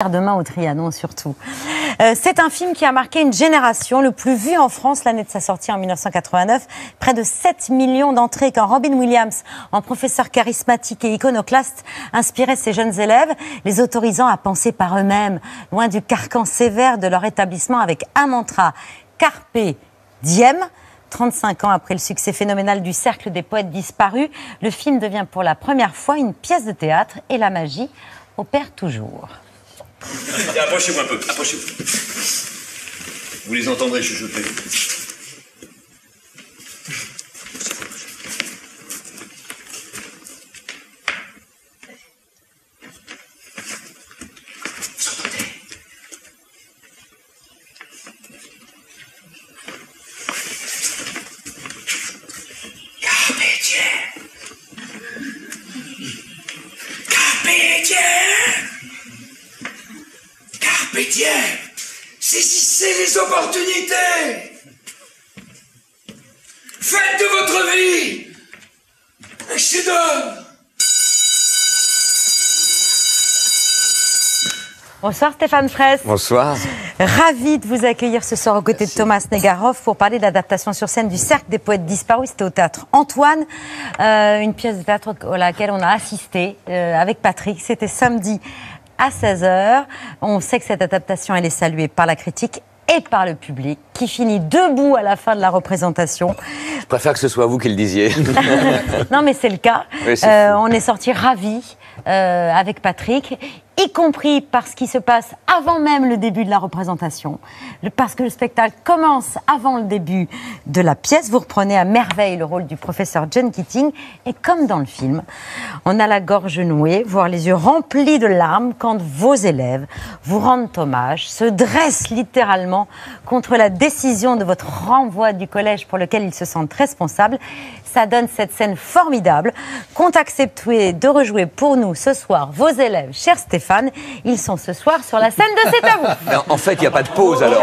Demain au Trianon surtout. C'est un film qui a marqué une génération, le plus vu en France l'année de sa sortie en 1989. Près de 7 millions d'entrées quand Robin Williams, en professeur charismatique et iconoclaste, inspirait ses jeunes élèves, les autorisant à penser par eux-mêmes, loin du carcan sévère de leur établissement avec un mantra, Carpe Diem. 35 ans après le succès phénoménal du Cercle des poètes disparus, le film devient pour la première fois une pièce de théâtre et la magie opère toujours. Approchez-vous un peu, approchez-vous. Vous les entendrez chuchoter. Vous entendez? Carpe diem. Carpe diem. Carpe diem, saisissez les opportunités. Faites de votre vie un chef-d'œuvre. Bonsoir Stéphane Fraisse. Bonsoir. Ravi de vous accueillir ce soir aux côtés de Thomas Negaroff pour parler de l'adaptation sur scène du Cercle des poètes disparus. C'était au théâtre Antoine, une pièce de théâtre à laquelle on a assisté avec Patrick. C'était samedi à 16h. On sait que cette adaptation, elle est saluée par la critique et par le public, qui finit debout à la fin de la représentation. Je préfère que ce soit vous qui le disiez. Non, mais c'est le cas. Oui, on est sortis ravis avec Patrick, y compris parce qu'il se passe avant même le début de la représentation, parce que le spectacle commence avant le début de la pièce. Vous reprenez à merveille le rôle du professeur John Keating, et comme dans le film, on a la gorge nouée, voire les yeux remplis de larmes, quand vos élèves vous rendent hommage, se dressent littéralement contre la décision de votre renvoi du collège pour lequel ils se sentent responsables. Ça donne cette scène formidable qu'ont accepté de rejouer pour nous ce soir vos élèves, cher Stéphane. Ils sont ce soir sur la scène de C'est à vous. En fait, il n'y a pas de pause alors.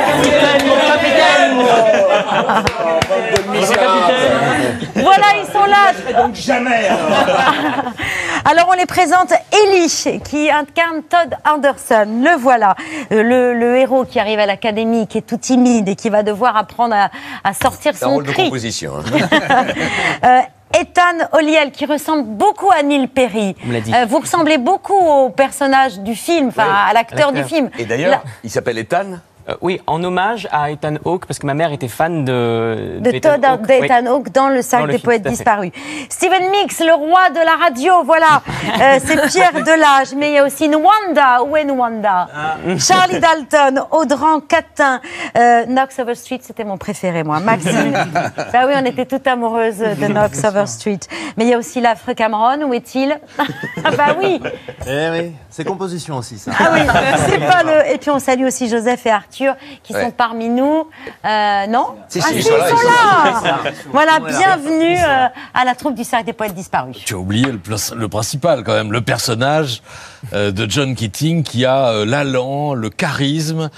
Voilà, ils sont là. Donc jamais. Alors on les présente. Ellie, qui incarne Todd Anderson. Le voilà, le héros qui arrive à l'académie, qui est tout timide et qui va devoir apprendre à sortir C'est un son rôle de cri. composition. Ethan Hawley, qui ressemble beaucoup à Neil Perry. Vous ressemblez beaucoup au personnage du film, enfin Oui, à l'acteur du film. Et d'ailleurs, il s'appelle Ethan. Oui, en hommage à Ethan Hawke, parce que ma mère était fan de Todd Hawke, oui. Ethan Hawke dans le Cercle Dans le des film, poètes tout à fait. disparus. Stephen Mix, le roi de la radio, voilà. C'est Pierre Delage, mais il y a aussi Nwanda. Où est Nwanda? Charlie Dalton, Audran Catin, Knox Over Street, c'était mon préféré, moi. Maxime. Bah oui, on était toutes amoureuses de Knox Over Street. Mais il y a aussi l'affreux Cameron, où est-il? Ah bah oui. Eh oui, c'est composition aussi, ça. Ah oui, c'est pas le... Et puis on salue aussi Joseph et Arthur qui sont parmi nous. Non? Si, Ah, si, si, ils sont ils là, sont ils sont là. Voilà, bienvenue à la troupe du Cercle des poètes disparus. Tu as oublié le principal quand même, le personnage de John Keating qui a l'allant, le charisme,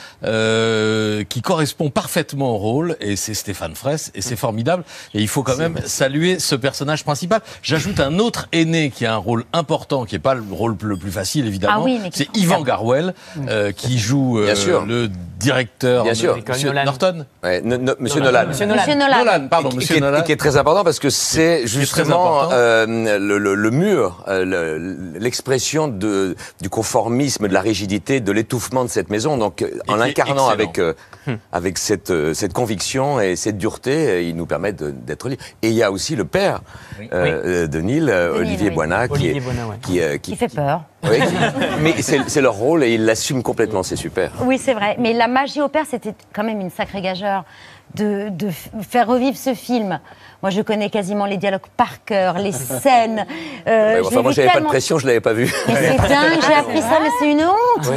qui correspond parfaitement au rôle, et c'est Stéphane Fraisse, et c'est formidable, et il faut quand même saluer ce personnage principal. J'ajoute un autre aîné qui a un rôle important, qui n'est pas le rôle le plus facile évidemment, Ah oui, mais qui c'est Yvan Garwell, qui joue Bien sûr. le directeur, Bien sûr. Monsieur Nolan. Norton. Ouais, Monsieur Nolan. Monsieur Nolan. Monsieur Nolan. Nolan, pardon, Qui Monsieur est, Nolan. qui est très important parce que c'est très justement important. le mur, l'expression du conformisme, de la rigidité, de l'étouffement de cette maison. Donc, en qui est l'incarnant excellent. avec cette conviction et cette dureté, il nous permet d'être libres. Et il y a aussi le père de Neil, Olivier oui. Boinat, Olivier Boinat, ouais. Qui fait peur. Oui, mais c'est leur rôle et ils l'assument complètement, c'est super. Oui, c'est vrai. Mais la magie opère, c'était quand même une sacrée gageure de faire revivre ce film. Moi, je connais quasiment les dialogues par cœur, les scènes. Ouais, je enfin, l'ai moi, vu j'avais pas de tellement- pression, je l'avais pas vu. Mais c'est dingue, j'ai appris ça, mais c'est une honte.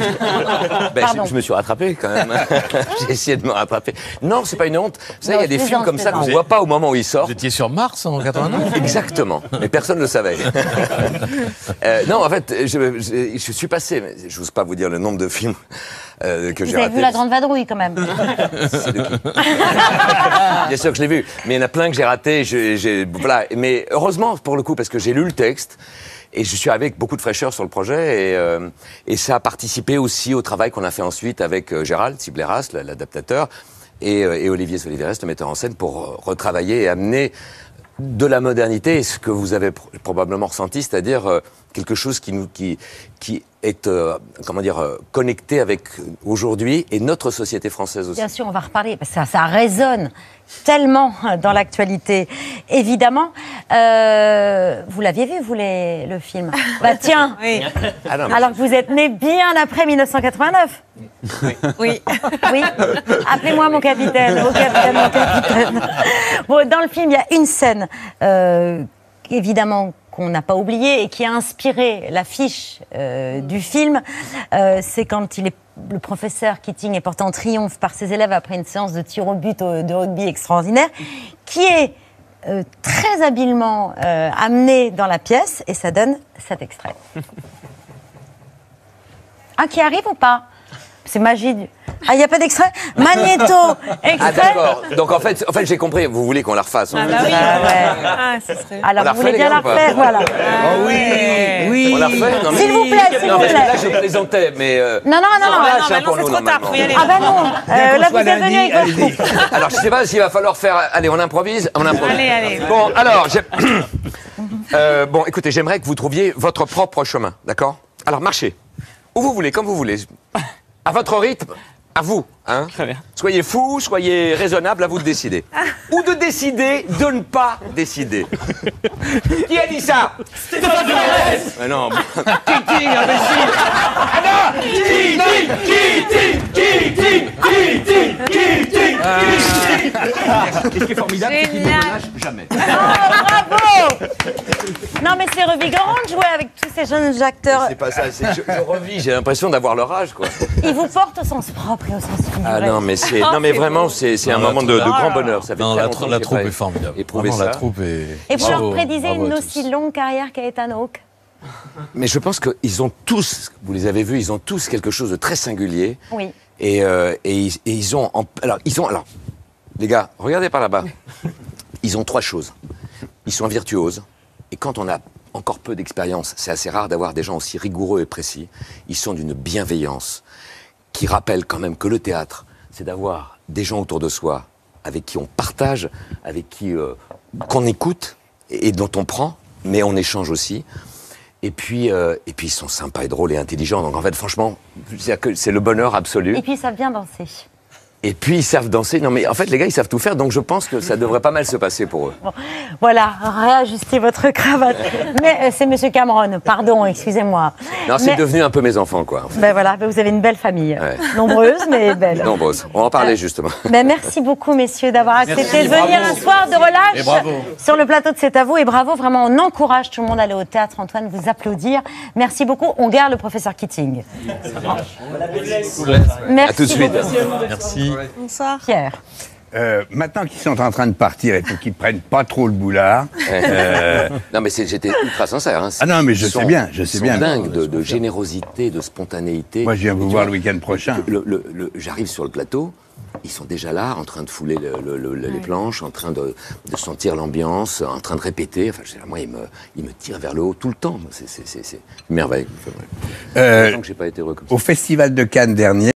Ben, Pardon. je me suis rattrapé quand même. J'ai essayé de me rattraper. Non, c'est pas une honte. Vous savez, il y a des je films plaisante, comme ça qu'on je voit pas au moment où ils Vous sortent. étiez sur Mars en 89. Exactement. Mais personne ne le savait. Non, en fait, je suis passé, mais je n'ose pas vous dire le nombre de films que j'ai Vous avez ratés. vu La Grande Vadrouille, quand même. C'est de qui Bien sûr que je l'ai vu, mais il y en a plein que j'ai ratés. Voilà. Mais heureusement, pour le coup, parce que j'ai lu le texte et je suis arrivé avec beaucoup de fraîcheur sur le projet et ça a participé aussi au travail qu'on a fait ensuite avec Gérald Sibleras, l'adaptateur, et Olivier Soliveres, le metteur en scène, pour retravailler et amener de la modernité et ce que vous avez probablement ressenti, c'est-à-dire quelque chose qui est connecté avec aujourd'hui et notre société française aussi. Bien sûr, on va reparler, parce que ça résonne tellement dans l'actualité, évidemment. Vous l'aviez vu, vous, le film? Bah tiens, Oui. Ah non, mais alors que vous êtes né bien après 1989. Oui. Oui, appelez-moi mon capitaine, mon capitaine. Bon, dans le film, il y a une scène, évidemment, qu'on n'a pas oubliée et qui a inspiré l'affiche du film. C'est quand le professeur Keating est porté en triomphe par ses élèves après une séance de tir au but de rugby extraordinaire, qui est très habilement amené dans la pièce, et ça donne cet extrait. Ah, qui arrive ou pas? C'est magie du... Ah, il n'y a pas d'extrait? Magnéto, extrait. Ah d'accord. Donc en fait j'ai compris. Vous voulez qu'on la refasse? Ah bah oui. Ah, ouais. Ah, ce serait... Alors, On la vous voulez refait, bien les la gars, ou pas refaire? Voilà. On la refait? Non, mais- S'il vous plaît, s'il Non, vous mais là, plaît. je plaisantais, mais... Non, non, non, non. lâche, non, hein, pour c'est nous, trop tard, normalement. faut y aller. Ah bah non, là vous êtes venu avec votre troupe. Alors, je sais pas s'il va falloir faire... Allez, on improvise. Allez, allez. Bon, alors, bon, écoutez, j'aimerais que vous trouviez votre propre chemin, d'accord? Alors, marchez. Où vous voulez, comme vous voulez. À votre rythme, à vous. Hein. Très bien. Soyez fou, soyez raisonnable, à vous de décider. Ou de décider de ne pas décider. Qui a dit ça? Stéphane Ferrez. Mais non. Keating, imbécile. Ah non. Keating. Et ce qui est formidable, c'est qu'il ne Génial. relâche jamais. Oh, bravo. Non, mais c'est revigorant de jouer avec tous ces jeunes acteurs. C'est pas ça, je revis, j'ai l'impression d'avoir leur âge, quoi. Ils vous portent au sens propre et au sens figuré. Ah non, mais c'est, non, mais vraiment, c'est un Non, la moment de troupe- grand bonheur. Ça fait Non, très la, longtemps que la j'ai troupe pas est formidable. éprouvé Vraiment, la ça. troupe est... Et vous Bravo, leur prédisez bravo une à aussi tous. longue carrière qu'à Ethan Hawke? Mais je pense qu'ils ont tous, vous les avez vus, ils ont tous quelque chose de très singulier. Oui. Et ils ont, alors, les gars, regardez par là-bas. Ils ont trois choses. Ils sont virtuoses. Et quand on a encore peu d'expérience, c'est assez rare d'avoir des gens aussi rigoureux et précis. Ils sont d'une bienveillance qui rappelle quand même que le théâtre, c'est d'avoir des gens autour de soi avec qui on partage, avec qui qu'on écoute et dont on prend, mais on échange aussi. Et puis ils sont sympas et drôles et intelligents. Donc en fait, franchement, c'est le bonheur absolu. Et puis ça vient danser. Et puis ils savent danser. Non mais en fait, les gars, ils savent tout faire. Donc je pense que ça devrait pas mal se passer pour eux. Bon, voilà, réajustez votre cravate. Mais c'est Monsieur Cameron, pardon, excusez-moi. Non, c'est Mais- devenu un peu mes enfants, quoi. En fait. Ben voilà, vous avez une belle famille. Ouais. Nombreuse, mais belle. Nombreuses. On va en parler justement. Ben, merci beaucoup, messieurs, d'avoir accepté de venir un soir de relâche Et bravo. sur le plateau de C'est à vous. Et bravo, vraiment, on encourage tout le monde à aller au théâtre. Antoine, vous applaudir. Merci beaucoup. On garde le professeur Keating. Merci À tout de suite. beaucoup, Merci. Bonsoir. Pierre. Maintenant qu'ils sont en train de partir et qu'ils prennent pas trop le boulard. Non mais j'étais ultra sincère. Hein. Ah non, mais je Ils sais sont- bien, je sais ils bien. sont dingues de générosité, de spontanéité. Moi, je viens vous Et tu voir vois, le week-end prochain. J'arrive sur le plateau, ils sont déjà là, en train de fouler les planches, en train de sentir l'ambiance, en train de répéter. Enfin, moi, ils me tirent vers le haut tout le temps. C'est une merveille. C'est vrai. J'ai l'impression que j'ai pas été heureux comme ça. Au Festival de Cannes dernier,